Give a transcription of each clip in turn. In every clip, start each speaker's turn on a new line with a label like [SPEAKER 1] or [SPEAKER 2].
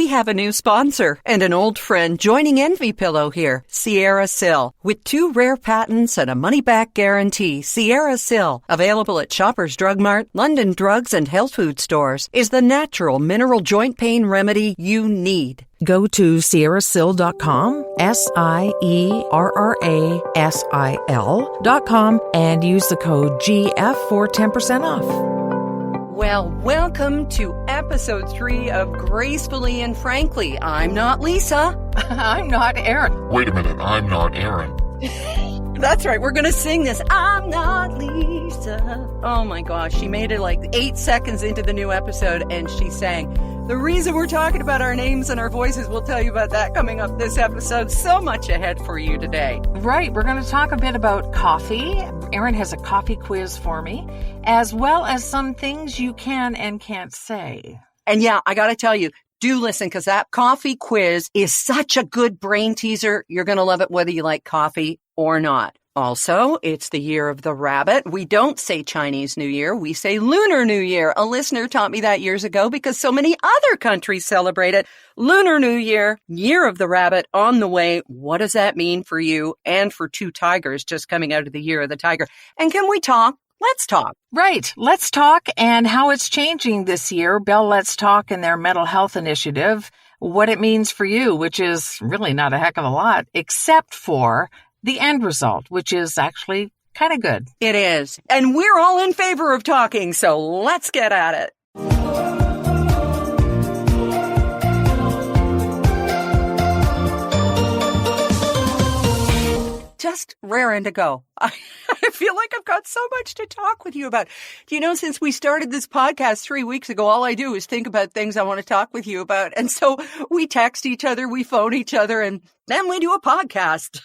[SPEAKER 1] We have a new sponsor and an old friend joining Envy Pillow here, Sierra Sil. With 2 rare patents and a money-back guarantee, Sierra Sil, available at Shoppers Drug Mart, London Drugs and Health Food stores, is the natural mineral joint pain remedy you need. Go to sierrasil.com, SIERRASIL.com, and use the code GF for 10% off. Well, welcome to episode 3 of Gracefully and Frankly. I'm not Lisa.
[SPEAKER 2] I'm not Erin.
[SPEAKER 3] Wait a minute, I'm not Erin.
[SPEAKER 1] That's right, we're going to sing this. I'm not Lisa. Oh my gosh, she made it like 8 seconds into the new episode and she sang. The reason we're talking about our names and our voices, we'll tell you about that coming up this episode. So much ahead for you today.
[SPEAKER 2] Right, we're going to talk a bit about coffee. Erin has a coffee quiz for me, as well as some things you can and can't say.
[SPEAKER 1] And yeah, I got to tell you, do listen, because that coffee quiz is such a good brain teaser. You're going to love it whether you like coffee or not. Also, it's the year of the rabbit. We don't say Chinese New Year. We say Lunar New Year. A listener taught me that years ago because so many other countries celebrate it. Lunar New Year, year of the rabbit on the way. What does that mean for you and for 2 tigers just coming out of the year of the tiger? And can we talk? Let's talk.
[SPEAKER 2] Right. Let's talk and how it's changing this year. Bell Let's Talk and their mental health initiative, what it means for you, which is really not a heck of a lot, except for the end result, which is actually kind of good.
[SPEAKER 1] It is. And we're all in favor of talking, so let's get at it. Just raring to go. I feel like I've got so much to talk with you about. Do you know, since we started this podcast 3 weeks ago, all I do is think about things I want to talk with you about. And so we text each other, we phone each other, and then we do a podcast.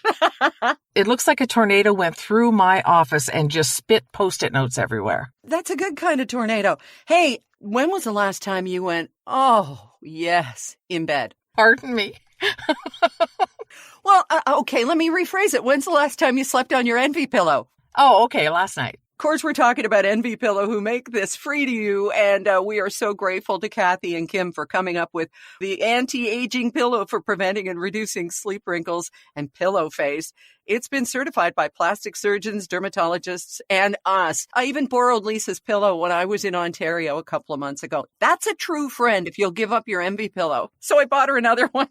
[SPEAKER 2] It looks like a tornado went through my office and just spit Post-it notes everywhere.
[SPEAKER 1] That's a good kind of tornado. Hey, when was the last time you went, oh, yes, in bed?
[SPEAKER 2] Pardon me.
[SPEAKER 1] Well, okay, let me rephrase it. When's the last time you slept on your Envy pillow?
[SPEAKER 2] Oh, okay, last night.
[SPEAKER 1] Of course, we're talking about Envy Pillow, who make this free to you, and we are so grateful to Kathy and Kim for coming up with the anti-aging pillow for preventing and reducing sleep wrinkles and pillow face. It's been certified by plastic surgeons, dermatologists, and us. I even borrowed Lisa's pillow when I was in Ontario a couple of months ago. That's a true friend if you'll give up your Envy pillow. So I bought her another one.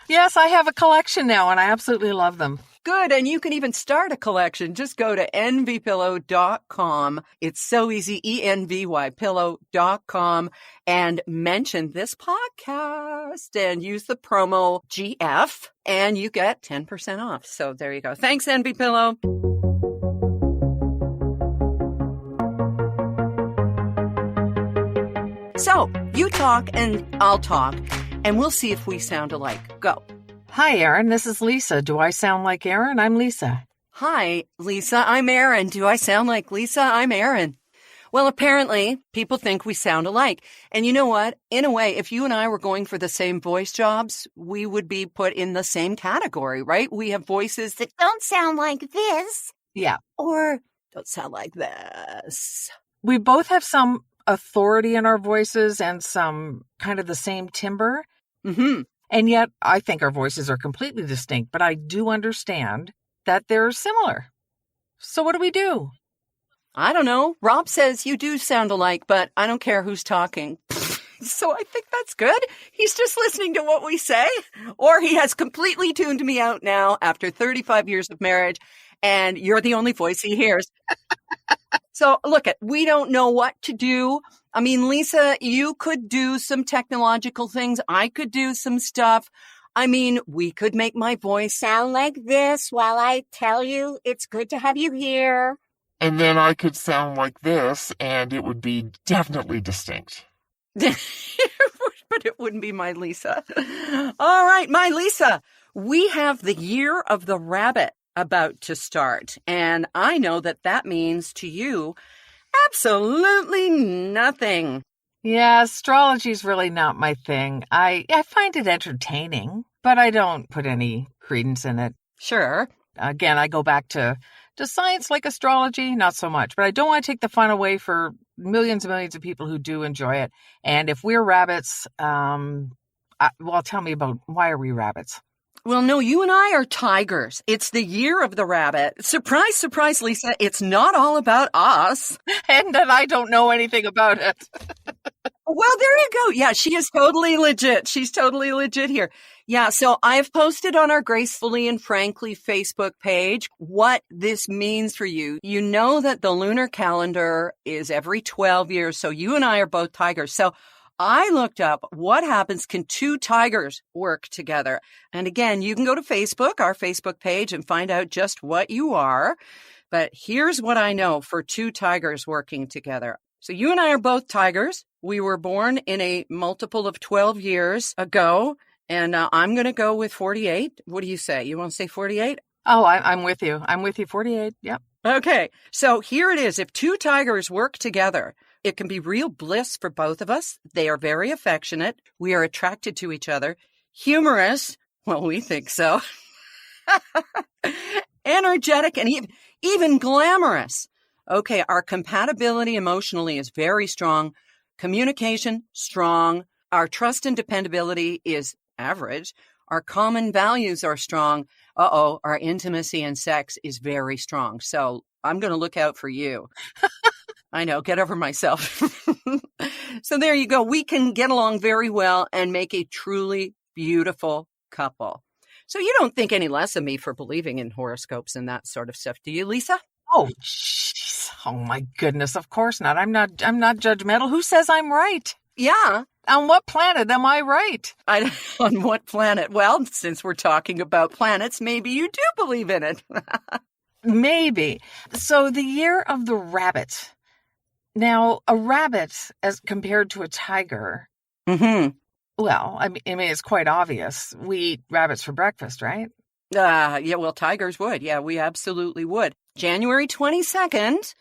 [SPEAKER 2] Yes, I have a collection now, and I absolutely love them.
[SPEAKER 1] Good, and you can even start a collection. Just go to envypillow.com. It's so easy, envypillow.com, and mention this podcast and use the promo GF, and you get 10% off. So there you go. Thanks, Envy Pillow. So you talk and I'll talk, and we'll see if we sound alike. Go.
[SPEAKER 2] Hi, Erin. This is Lisa. Do I sound like Erin? I'm Lisa.
[SPEAKER 1] Hi, Lisa. I'm Erin. Do I sound like Lisa? I'm Erin. Well, apparently, people think we sound alike. And you know what? In a way, if you and I were going for the same voice jobs, we would be put in the same category, right? We have voices that don't sound like this.
[SPEAKER 2] Yeah.
[SPEAKER 1] Or don't sound like this.
[SPEAKER 2] We both have some authority in our voices and some kind of the same timbre.
[SPEAKER 1] Mm-hmm.
[SPEAKER 2] And yet, I think our voices are completely distinct, but I do understand that they're similar. So what do we do?
[SPEAKER 1] I don't know. Rob says you do sound alike, but I don't care who's talking. So I think that's good. He's just listening to what we say, or he has completely tuned me out now after 35 years of marriage, and you're the only voice he hears. So look, we don't know what to do. I mean, Lisa, you could do some technological things. I could do some stuff. I mean, we could make my voice sound like this while I tell you it's good to have you here.
[SPEAKER 3] And then I could sound like this, and it would be definitely distinct.
[SPEAKER 1] But it wouldn't be my Lisa. All right, my Lisa, we have the year of the rabbit about to start. And I know that that means to you absolutely nothing.
[SPEAKER 2] Yeah, astrology is really not my thing. I find it entertaining, but I don't put any credence in it.
[SPEAKER 1] Sure.
[SPEAKER 2] Again, I go back to science like astrology, not so much. But I don't want to take the fun away for millions and millions of people who do enjoy it. And if we're rabbits, Well, tell me about, why are we rabbits?
[SPEAKER 1] Well, no, you and I are tigers. It's the year of the rabbit. Surprise, surprise, Lisa. It's not all about us.
[SPEAKER 2] And that I don't know anything about it.
[SPEAKER 1] Well, there you go. Yeah, she is totally legit. She's totally legit here. Yeah, so I've posted on our Gracefully and Frankly Facebook page what this means for you. You know that the lunar calendar is every 12 years, so you and I are both tigers. So I looked up what happens, can two tigers work together? And again, you can go to Facebook, our Facebook page, and find out just what you are. But here's what I know for two tigers working together. So you and I are both tigers. We were born in a multiple of 12 years ago, and I'm going to go with 48. What do you say? You want to say 48?
[SPEAKER 2] Oh, I'm with you. I'm with you. 48. Yep.
[SPEAKER 1] Okay. So here it is. If two tigers work together, it can be real bliss for both of us. They are very affectionate. We are attracted to each other. Humorous. Well, we think so. Energetic and even glamorous. Okay, our compatibility emotionally is very strong. Communication, strong. Our trust and dependability is average. Our common values are strong. Our intimacy and sex is very strong. So I'm going to look out for you. I know, get over myself. So there you go. We can get along very well and make a truly beautiful couple. So you don't think any less of me for believing in horoscopes and that sort of stuff, do you, Lisa?
[SPEAKER 2] Oh, jeez. Oh, my goodness. Of course not. I'm not judgmental. Who says I'm right?
[SPEAKER 1] Yeah.
[SPEAKER 2] On what planet am I right?
[SPEAKER 1] On what planet? Well, since we're talking about planets, maybe you do believe in it.
[SPEAKER 2] Maybe. So the year of the rabbit. Now, a rabbit as compared to a tiger.
[SPEAKER 1] Mm-hmm.
[SPEAKER 2] Well, I mean, it's quite obvious. We eat rabbits for breakfast, right?
[SPEAKER 1] Yeah, well, tigers would. Yeah, we absolutely would. January 22nd,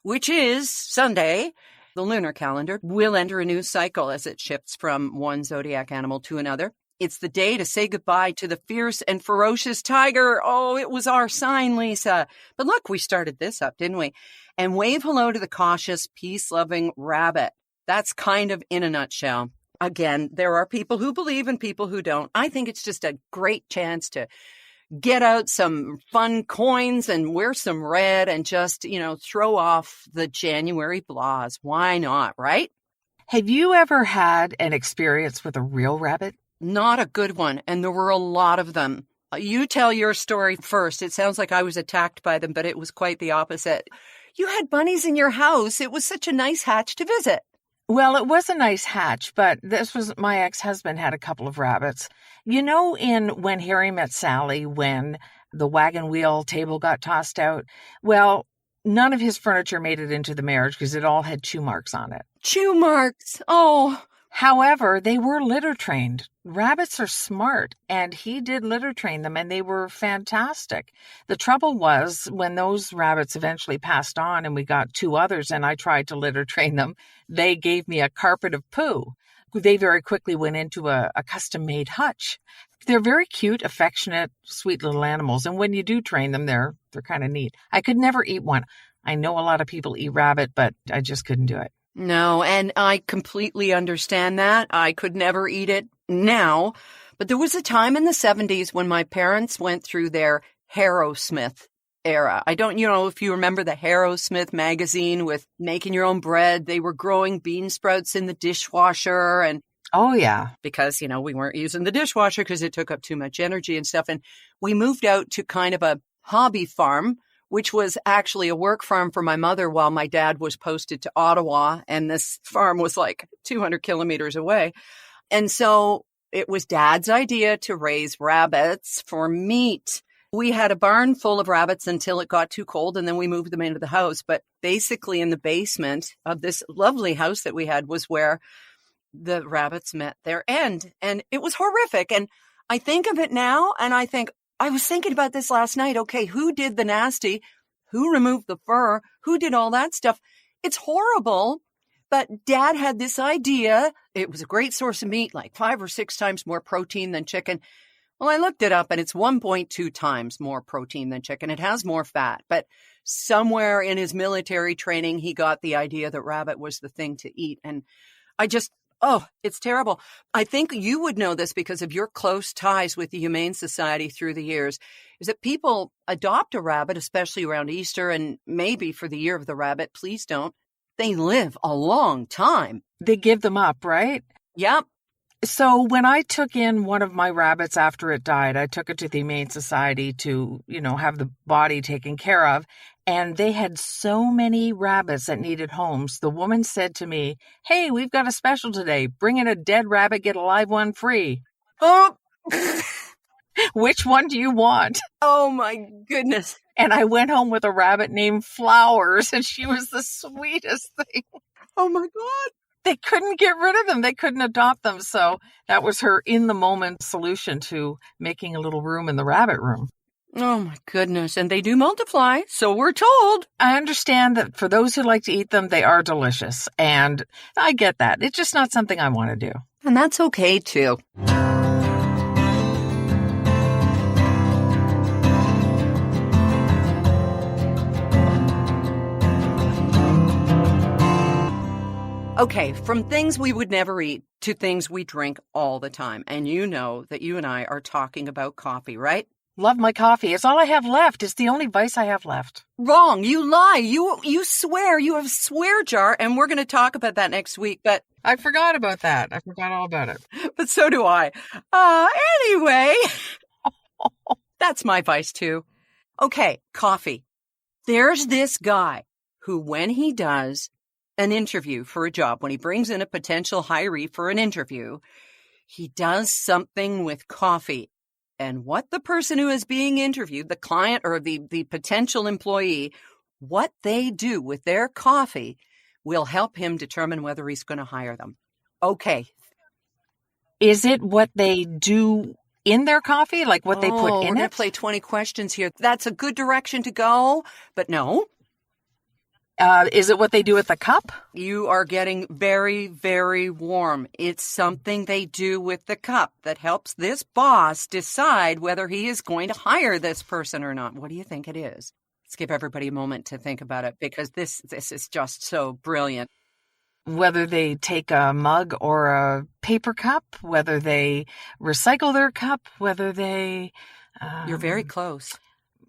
[SPEAKER 1] which is Sunday, the lunar calendar, will enter a new cycle as it shifts from one zodiac animal to another. It's the day to say goodbye to the fierce and ferocious tiger. Oh, it was our sign, Lisa. But look, we started this up, didn't we? And wave hello to the cautious, peace-loving rabbit. That's kind of in a nutshell. Again, there are people who believe and people who don't. I think it's just a great chance to get out some fun coins and wear some red and just, throw off the January blahs. Why not, right?
[SPEAKER 2] Have you ever had an experience with a real rabbit?
[SPEAKER 1] Not a good one, and there were a lot of them. You tell your story first. It sounds like I was attacked by them, but it was quite the opposite. You had bunnies in your house. It was such a nice hatch to visit.
[SPEAKER 2] Well, it was a nice hatch, but this was my ex-husband had a couple of rabbits. You know, in When Harry Met Sally, when the wagon wheel table got tossed out? Well, none of his furniture made it into the marriage because it all had chew marks on it.
[SPEAKER 1] Chew marks. Oh.
[SPEAKER 2] However, they were litter trained. Rabbits are smart, and he did litter train them, and they were fantastic. The trouble was, when those rabbits eventually passed on and we got two others and I tried to litter train them, they gave me a carpet of poo. They very quickly went into a custom-made hutch. They're very cute, affectionate, sweet little animals, and when you do train them, they're kind of neat. I could never eat one. I know a lot of people eat rabbit, but I just couldn't do it.
[SPEAKER 1] No, and I completely understand that. I could never eat it now. But there was a time in the 70s when my parents went through their Harrowsmith era. I don't, if you remember the Harrowsmith magazine with making your own bread. They were growing bean sprouts in the dishwasher. And
[SPEAKER 2] oh, yeah.
[SPEAKER 1] Because, we weren't using the dishwasher because it took up too much energy and stuff. And we moved out to kind of a hobby farm, which was actually a work farm for my mother while my dad was posted to Ottawa. And this farm was like 200 kilometers away. And so it was Dad's idea to raise rabbits for meat. We had a barn full of rabbits until it got too cold, and then we moved them into the house. But basically in the basement of this lovely house that we had was where the rabbits met their end. And it was horrific. And I think of it now, and I think, I was thinking about this last night. Okay, who did the nasty? Who removed the fur? Who did all that stuff? It's horrible, but Dad had this idea. It was a great source of meat, like 5 or 6 times more protein than chicken. Well, I looked it up, and it's 1.2 times more protein than chicken. It has more fat, but somewhere in his military training, he got the idea that rabbit was the thing to eat. And Oh, it's terrible. I think you would know this because of your close ties with the Humane Society through the years, is that people adopt a rabbit, especially around Easter and maybe for the year of the rabbit. Please don't. They live a long time.
[SPEAKER 2] They give them up, right?
[SPEAKER 1] Yep.
[SPEAKER 2] So when I took in one of my rabbits after it died, I took it to the Humane Society to, have the body taken care of. And they had so many rabbits that needed homes. The woman said to me, "Hey, we've got a special today. Bring in a dead rabbit, get a live one free."
[SPEAKER 1] Oh,
[SPEAKER 2] Which one do you want?
[SPEAKER 1] oh my goodness.
[SPEAKER 2] And I went home with a rabbit named Flowers, and she was the sweetest thing.
[SPEAKER 1] Oh my God.
[SPEAKER 2] They couldn't get rid of them. They couldn't adopt them. So that was her in-the-moment solution to making a little room in the rabbit room.
[SPEAKER 1] Oh my goodness. And they do multiply, so we're told.
[SPEAKER 2] I understand that for those who like to eat them, they are delicious. And I get that. It's just not something I want to do.
[SPEAKER 1] And that's okay too. Okay, from things we would never eat to things we drink all the time. And you know that you and I are talking about coffee, right?
[SPEAKER 2] Love my coffee. It's all I have left. It's the only vice I have left.
[SPEAKER 1] Wrong. You lie. You swear. You have a swear jar, and we're going to talk about that next week. But
[SPEAKER 2] I forgot about that. I forgot all about it.
[SPEAKER 1] But so do I. Anyway, that's my vice too. Okay, coffee. There's this guy who, when he does an interview for a job, when he brings in a potential hiree for an interview, he does something with coffee. And what the person who is being interviewed, the client or the potential employee, what they do with their coffee will help him determine whether he's going to hire them. Okay.
[SPEAKER 2] Is it what they do in their coffee? Like what they put in
[SPEAKER 1] We're going to
[SPEAKER 2] it?
[SPEAKER 1] play 20 questions here. That's a good direction to go, but no.
[SPEAKER 2] Is it what they do with the cup?
[SPEAKER 1] You are getting very, very warm. It's something they do with the cup that helps this boss decide whether he is going to hire this person or not. What do you think it is? Let's give everybody a moment to think about it because this is just so brilliant.
[SPEAKER 2] Whether they take a mug or a paper cup, whether they recycle their cup, whether they...
[SPEAKER 1] You're very close.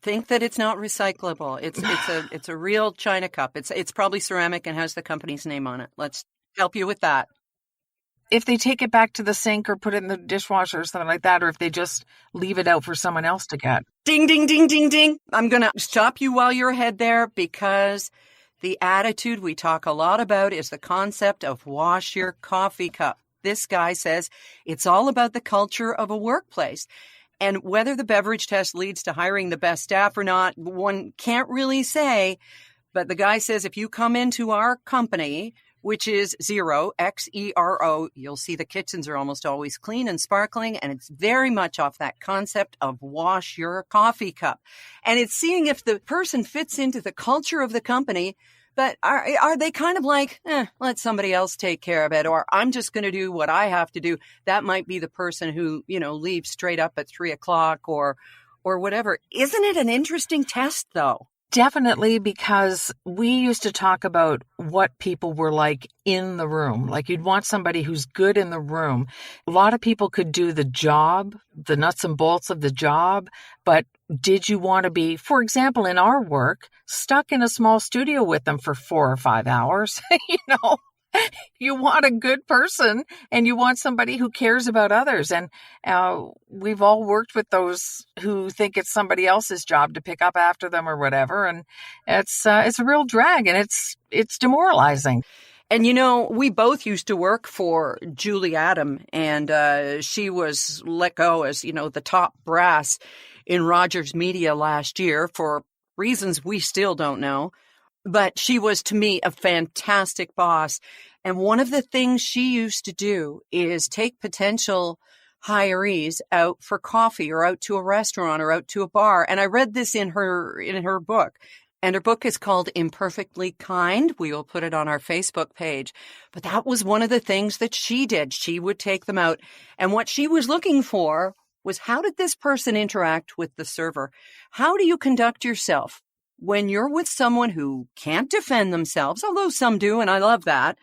[SPEAKER 1] Think that it's not recyclable. It's a real China cup. It's probably ceramic and has the company's name on it. Let's help you with that.
[SPEAKER 2] If they take it back to the sink or put it in the dishwasher or something like that, or if they just leave it out for someone else to get.
[SPEAKER 1] Ding, ding, ding, ding, ding. I'm going to stop you while you're ahead there because the attitude we talk a lot about is the concept of wash your coffee cup. This guy says it's all about the culture of a workplace. And whether the beverage test leads to hiring the best staff or not, one can't really say. But the guy says if you come into our company, which is Xero, Xero, you'll see the kitchens are almost always clean and sparkling. And it's very much off that concept of wash your coffee cup. And it's seeing if the person fits into the culture of the company. But are they kind of like, let somebody else take care of it, or I'm just going to do what I have to do? That might be the person who, leaves straight up at 3:00 or whatever. Isn't it an interesting test, though?
[SPEAKER 2] Definitely, because we used to talk about what people were like in the room. Like you'd want somebody who's good in the room. A lot of people could do the job, the nuts and bolts of the job, but did you want to be, for example, in our work, stuck in a small studio with them for 4 or 5 hours? You want a good person and you want somebody who cares about others. And we've all worked with those who think it's somebody else's job to pick up after them or whatever. And it's a real drag and it's demoralizing.
[SPEAKER 1] And, we both used to work for Julie Adam, and she was let go as, the top brass in Rogers Media last year for reasons we still don't know. But she was, to me, a fantastic boss. And one of the things she used to do is take potential hirees out for coffee or out to a restaurant or out to a bar. And I read this in her book. And her book is called Imperfectly Kind. We will put it on our Facebook page. But that was one of the things that she did. She would take them out. And what she was looking for was, how did this person interact with the server? How do you conduct yourself when you're with someone who can't defend themselves, although some do, and I love that,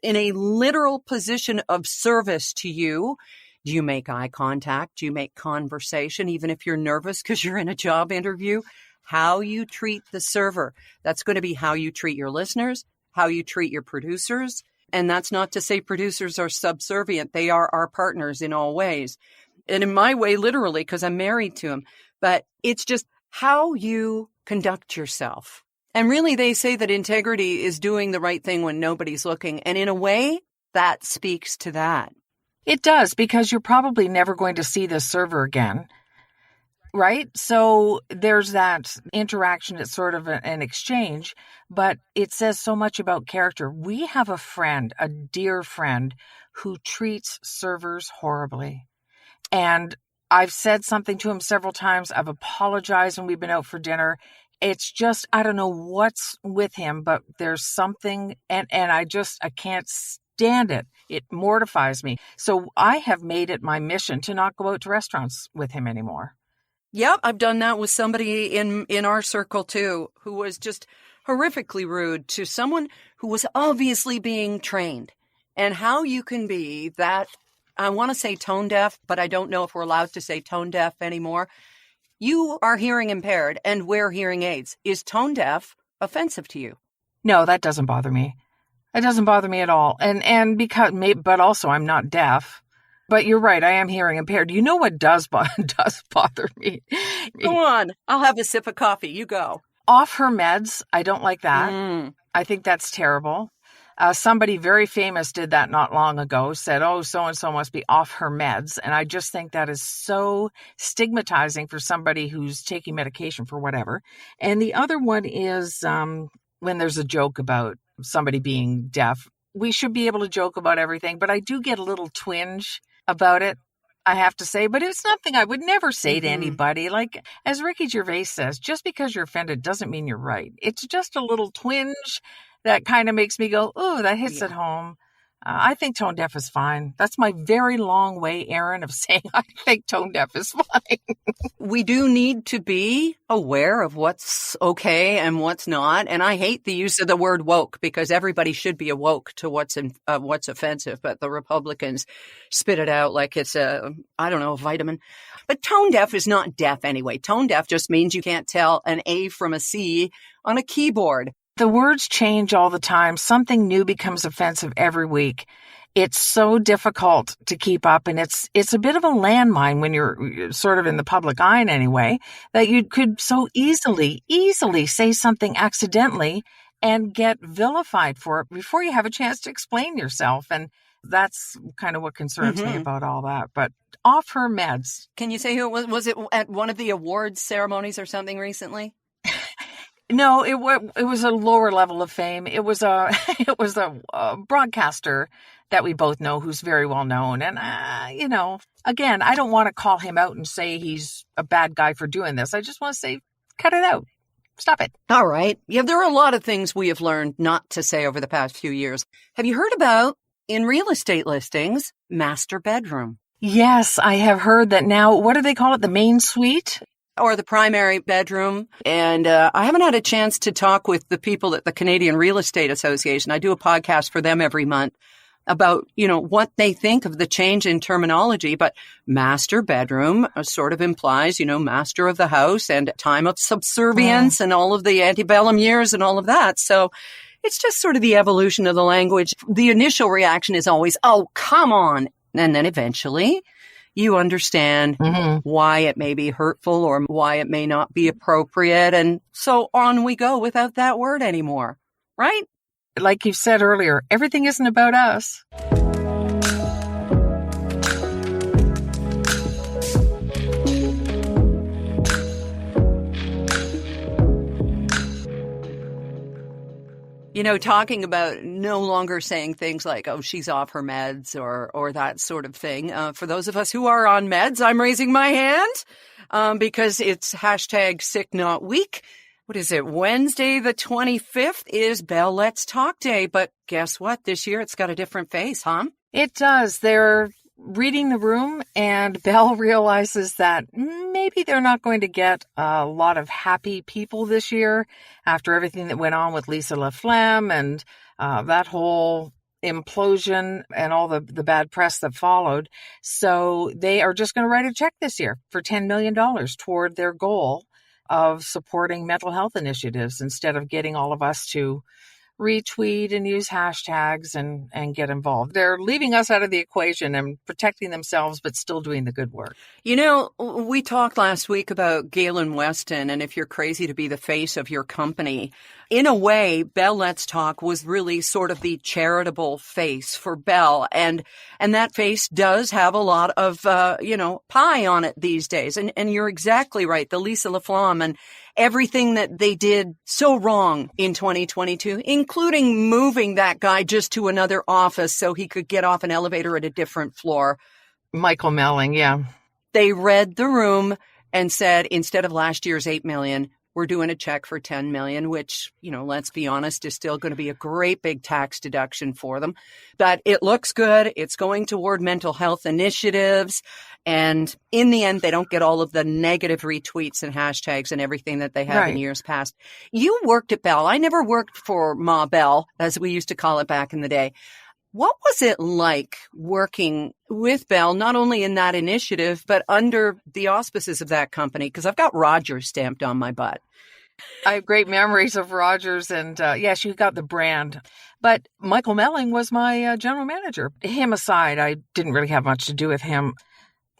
[SPEAKER 1] in a literal position of service to you. Do you make eye contact? Do you make conversation, even if you're nervous because you're in a job interview? How you treat the server. That's going to be how you treat your listeners, how you treat your producers. And that's not to say producers are subservient. They are our partners in all ways. And in my way, literally, because I'm married to them. But it's just how you conduct yourself. And really, they say that integrity is doing the right thing when nobody's looking. And in a way, that speaks to that.
[SPEAKER 2] It does, because you're probably never going to see this server again, right? So there's that interaction. It's sort of an exchange, but it says so much about character. We have a friend, a dear friend, who treats servers horribly. And I've said something to him several times. I've apologized when we've been out for dinner. It's just, I don't know what's with him, but there's something, and I can't stand it. It mortifies me. So I have made it my mission to not go out to restaurants with him anymore.
[SPEAKER 1] Yep, I've done that with somebody in our circle too, who was just horrifically rude to someone who was obviously being trained. And how you can be that, I want to say tone deaf, but I don't know if we're allowed to say tone deaf anymore. You are hearing impaired and wear hearing aids. Is tone deaf offensive to you?
[SPEAKER 2] No, that doesn't bother me. It doesn't bother me at all. And because, but also I'm not deaf. But you're right, I am hearing impaired. You know what does bother me?
[SPEAKER 1] Go on. I'll have a sip of coffee. You go.
[SPEAKER 2] Off her meds. I don't like that. I think that's terrible. Somebody very famous did that not long ago, said, oh, so-and-so must be off her meds. And I just think that is so stigmatizing for somebody who's taking medication for whatever. And the other one is when there's a joke about somebody being deaf. We should be able to joke about everything, but I do get a little twinge about it, I have to say. But it's nothing I would never say to anybody. Like, as Ricky Gervais says, just because you're offended doesn't mean you're right. It's just a little twinge that kind of makes me go, oh, that hits at home. I think tone deaf is fine. That's my very long way, Erin, of saying I think tone deaf is fine.
[SPEAKER 1] We do need to be aware of what's okay and what's not. And I hate the use of the word woke, because everybody should be awoke to what's offensive. But the Republicans spit it out like it's a vitamin. But tone deaf is not deaf anyway. Tone deaf just means you can't tell an A from a C on a keyboard.
[SPEAKER 2] The words change all the time. Something new becomes offensive every week. It's so difficult to keep up, and it's a bit of a landmine when you're sort of in the public eye anyway, that you could so easily say something accidentally and get vilified for it before you have a chance to explain yourself. And that's kind of what concerns me about all that. But off her meds.
[SPEAKER 1] Can you say who it was? Was it at one of the awards ceremonies or something recently?
[SPEAKER 2] No, it was a lower level of fame. It was a broadcaster that we both know who's very well known. And, again, I don't want to call him out and say he's a bad guy for doing this. I just want to say, cut it out. Stop it.
[SPEAKER 1] All right. Yeah, there are a lot of things we have learned not to say over the past few years. Have you heard about, in real estate listings, master bedroom?
[SPEAKER 2] Yes, I have heard that now. What do they call it? The main suite?
[SPEAKER 1] Or the primary bedroom. And I haven't had a chance to talk with the people at the Canadian Real Estate Association. I do a podcast for them every month about, what they think of the change in terminology. But master bedroom sort of implies, master of the house and time of subservience and all of the antebellum years and all of that. So it's just sort of the evolution of the language. The initial reaction is always, oh, come on. And then eventually you understand why it may be hurtful or why it may not be appropriate. And so on we go without that word anymore, right?
[SPEAKER 2] Like you said earlier, everything isn't about us.
[SPEAKER 1] Talking about no longer saying things like, oh, she's off her meds or that sort of thing. For those of us who are on meds, I'm raising my hand because it's hashtag sick not weak. What is it? Wednesday the 25th is Bell Let's Talk Day. But guess what? This year it's got a different face, huh?
[SPEAKER 2] It does. They're reading the room, and Belle realizes that maybe they're not going to get a lot of happy people this year after everything that went on with Lisa LaFlemme and that whole implosion and all the bad press that followed. So they are just going to write a check this year for $10 million toward their goal of supporting mental health initiatives instead of getting all of us to retweet and use hashtags and get involved. They're leaving us out of the equation and protecting themselves, but still doing the good work.
[SPEAKER 1] You know, we talked last week about Galen Weston, and if you're crazy to be the face of your company, in a way, Bell Let's Talk was really sort of the charitable face for Bell. And that face does have a lot of, pie on it these days. And you're exactly right. The Lisa LaFlamme and everything that they did so wrong in 2022, including moving that guy just to another office so he could get off an elevator at a different floor.
[SPEAKER 2] Michael Melling, yeah.
[SPEAKER 1] They read the room and said, instead of last year's $8 million, we're doing a check for $10 million, which, let's be honest, is still going to be a great big tax deduction for them. But it looks good. It's going toward mental health initiatives. And in the end, they don't get all of the negative retweets and hashtags and everything that they have in years past. You worked at Bell. I never worked for Ma Bell, as we used to call it back in the day. What was it like working with Bell, not only in that initiative, but under the auspices of that company? Because I've got Rogers stamped on my butt.
[SPEAKER 2] I have great memories of Rogers, and yes, you got the brand. But Michael Melling was my general manager. Him aside, I didn't really have much to do with him.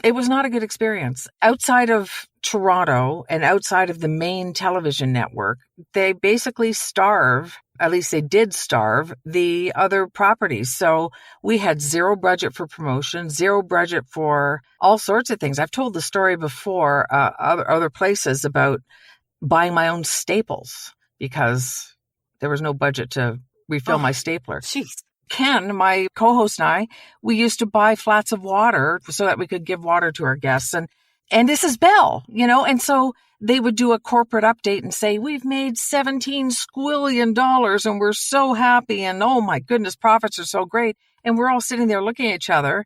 [SPEAKER 2] It was not a good experience. Outside of Toronto and outside of the main television network, they basically starve, at least they did starve, the other properties. So we had zero budget for promotion, zero budget for all sorts of things. I've told the story before, other places about buying my own staples because there was no budget to refill my stapler.
[SPEAKER 1] Jeez.
[SPEAKER 2] Ken, my co-host, and I, we used to buy flats of water so that we could give water to our guests. And this is Bell, and so they would do a corporate update and say, we've made $17 squillion and we're so happy. And oh my goodness, profits are so great. And we're all sitting there looking at each other.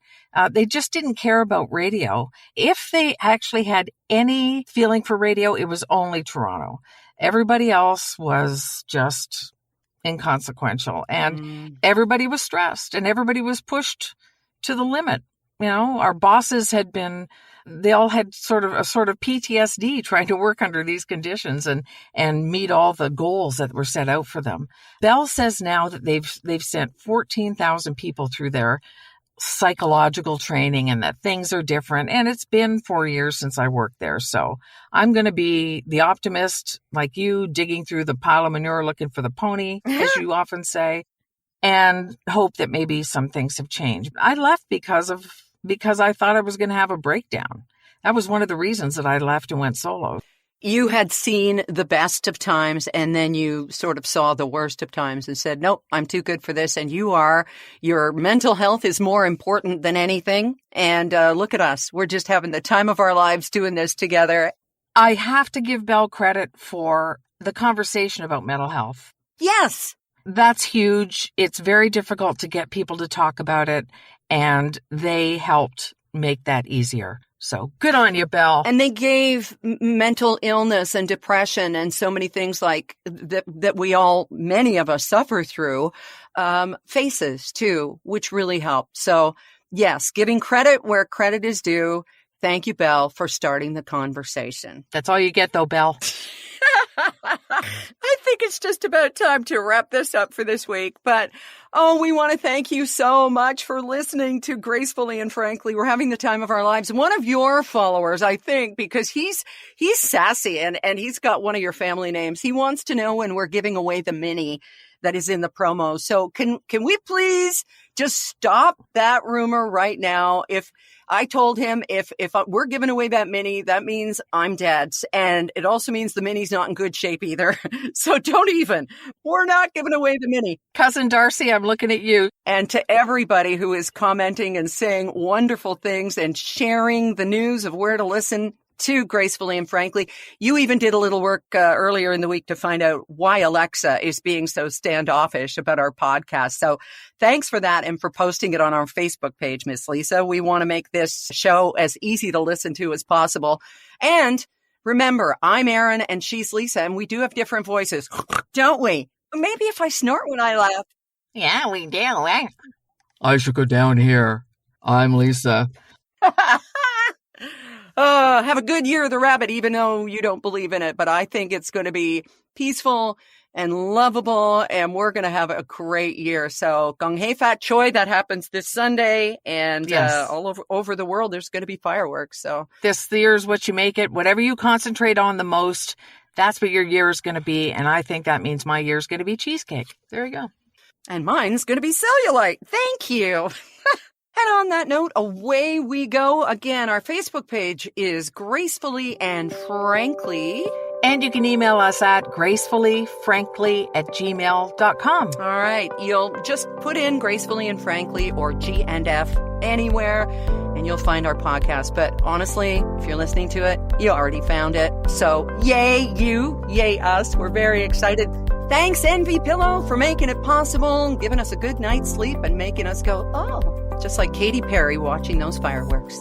[SPEAKER 2] They just didn't care about radio. If they actually had any feeling for radio, it was only Toronto. Everybody else was just inconsequential, and everybody was stressed and everybody was pushed to the limit. Our bosses they all had sort of PTSD trying to work under these conditions and meet all the goals that were set out for them. Bell says now that they've sent 14,000 people through their psychological training and that things are different. And it's been 4 years since I worked there. So I'm going to be the optimist like you, digging through the pile of manure looking for the pony, as you often say, and hope that maybe some things have changed. I left because I thought I was going to have a breakdown. That was one of the reasons that I left and went solo.
[SPEAKER 1] You had seen the best of times, and then you sort of saw the worst of times and said, nope, I'm too good for this. And your mental health is more important than anything. And look at us. We're just having the time of our lives doing this together.
[SPEAKER 2] I have to give Bell credit for the conversation about mental health.
[SPEAKER 1] Yes.
[SPEAKER 2] That's huge. It's very difficult to get people to talk about it, and they helped make that easier. So good on you, Bell.
[SPEAKER 1] And they gave mental illness and depression and so many things like that many of us suffer through, faces too, which really helped. So yes, giving credit where credit is due. Thank you, Bell, for starting the conversation.
[SPEAKER 2] That's all you get though, Bell.
[SPEAKER 1] I think it's just about time to wrap this up for this week. But, we want to thank you so much for listening to Gracefully and Frankly. We're having the time of our lives. One of your followers, I think, because he's sassy and he's got one of your family names. He wants to know when we're giving away the mini that is in the promo. So can we please just stop that rumor right now? If I told him if we're giving away that mini, that means I'm dead. And it also means the mini's not in good shape either. So don't even. We're not giving away the mini.
[SPEAKER 2] Cousin Darcy, I'm looking at you.
[SPEAKER 1] And to everybody who is commenting and saying wonderful things and sharing the news of where to listen to Gracefully and Frankly. You even did a little work earlier in the week to find out why Alexa is being so standoffish about our podcast. So thanks for that and for posting it on our Facebook page, Miss Lisa. We want to make this show as easy to listen to as possible. And remember, I'm Erin and she's Lisa, and we do have different voices, don't we? Maybe if I snort when I laugh.
[SPEAKER 2] Yeah, we do. I should go down here. I'm Lisa.
[SPEAKER 1] Have a good year of the rabbit, even though you don't believe in it. But I think it's going to be peaceful and lovable, and we're going to have a great year. So Gong Hei Fat Choi, that happens this Sunday, and
[SPEAKER 2] Yes.
[SPEAKER 1] all over the world, there's going to be fireworks. So
[SPEAKER 2] This year's what you make it. Whatever you concentrate on the most, that's what your year is going to be. And I think that means my year is going to be cheesecake. There you go.
[SPEAKER 1] And mine's going to be cellulite. Thank you. And on that note, away we go. Again, our Facebook page is Gracefully and Frankly.
[SPEAKER 2] And you can email us at gracefullyfrankly@gmail.com.
[SPEAKER 1] All right. You'll just put in Gracefully and Frankly or G&F anywhere, and you'll find our podcast. But honestly, if you're listening to it, you already found it. So yay you, yay us. We're very excited. Thanks, Envy Pillow, for making it possible, giving us a good night's sleep and making us go, oh, just like Katy Perry watching those fireworks.